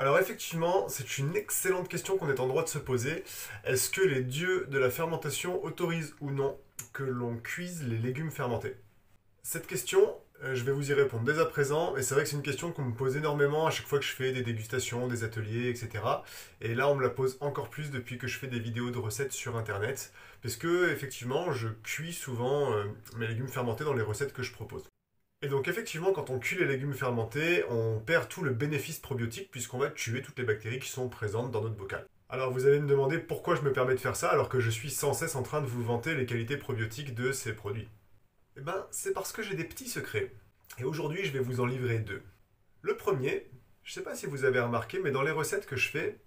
Alors effectivement, c'est une excellente question qu'on est en droit de se poser. Est-ce que les dieux de la fermentation autorisent ou non que l'on cuise les légumes fermentés? Cette question, je vais vous y répondre dès à présent, et c'est vrai que c'est une question qu'on me pose énormément à chaque fois que je fais des dégustations, des ateliers, etc. Et là, on me la pose encore plus depuis que je fais des vidéos de recettes sur Internet, parce que effectivement, je cuis souvent mes légumes fermentés dans les recettes que je propose. Et donc effectivement, quand on cuit les légumes fermentés, on perd tout le bénéfice probiotique puisqu'on va tuer toutes les bactéries qui sont présentes dans notre bocal. Alors vous allez me demander pourquoi je me permets de faire ça alors que je suis sans cesse en train de vous vanter les qualités probiotiques de ces produits. Eh ben, c'est parce que j'ai des petits secrets. Et aujourd'hui, je vais vous en livrer deux. Le premier, je ne sais pas si vous avez remarqué, mais dans les recettes que je fais,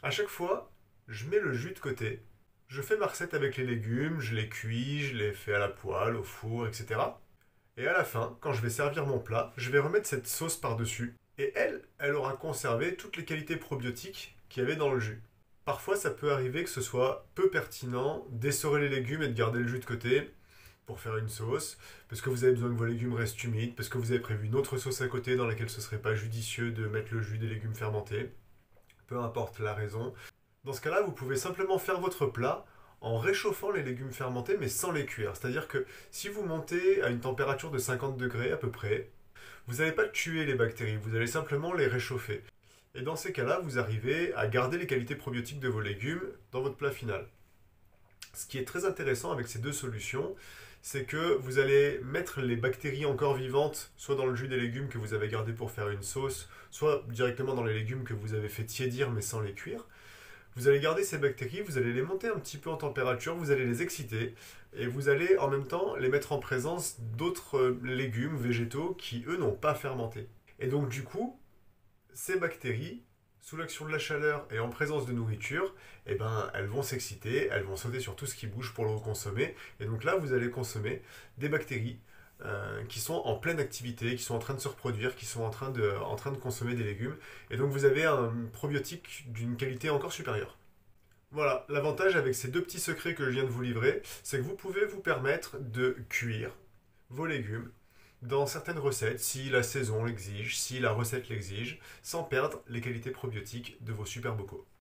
à chaque fois, je mets le jus de côté. Je fais ma recette avec les légumes, je les cuis, je les fais à la poêle, au four, etc. Et à la fin, quand je vais servir mon plat, je vais remettre cette sauce par-dessus. Et elle aura conservé toutes les qualités probiotiques qu'il y avait dans le jus. Parfois, ça peut arriver que ce soit peu pertinent d'essorer les légumes et de garder le jus de côté pour faire une sauce, parce que vous avez besoin que vos légumes restent humides, parce que vous avez prévu une autre sauce à côté dans laquelle ce serait pas judicieux de mettre le jus des légumes fermentés. Peu importe la raison. Dans ce cas-là, vous pouvez simplement faire votre plat en réchauffant les légumes fermentés mais sans les cuire. C'est-à-dire que si vous montez à une température de 50 degrés à peu près, vous n'allez pas tuer les bactéries, vous allez simplement les réchauffer. Et dans ces cas-là, vous arrivez à garder les qualités probiotiques de vos légumes dans votre plat final. Ce qui est très intéressant avec ces deux solutions, c'est que vous allez mettre les bactéries encore vivantes, soit dans le jus des légumes que vous avez gardé pour faire une sauce, soit directement dans les légumes que vous avez fait tiédir mais sans les cuire. Vous allez garder ces bactéries, vous allez les monter un petit peu en température, vous allez les exciter et vous allez en même temps les mettre en présence d'autres légumes végétaux qui eux n'ont pas fermenté. Et donc du coup, ces bactéries, sous l'action de la chaleur et en présence de nourriture, eh ben, elles vont s'exciter, elles vont sauter sur tout ce qui bouge pour le consommer. Et donc là, vous allez consommer des bactéries qui sont en pleine activité, qui sont en train de se reproduire, qui sont en train de consommer des légumes. Et donc vous avez un probiotique d'une qualité encore supérieure. Voilà, l'avantage avec ces deux petits secrets que je viens de vous livrer, c'est que vous pouvez vous permettre de cuire vos légumes dans certaines recettes, si la saison l'exige, si la recette l'exige, sans perdre les qualités probiotiques de vos super bocaux.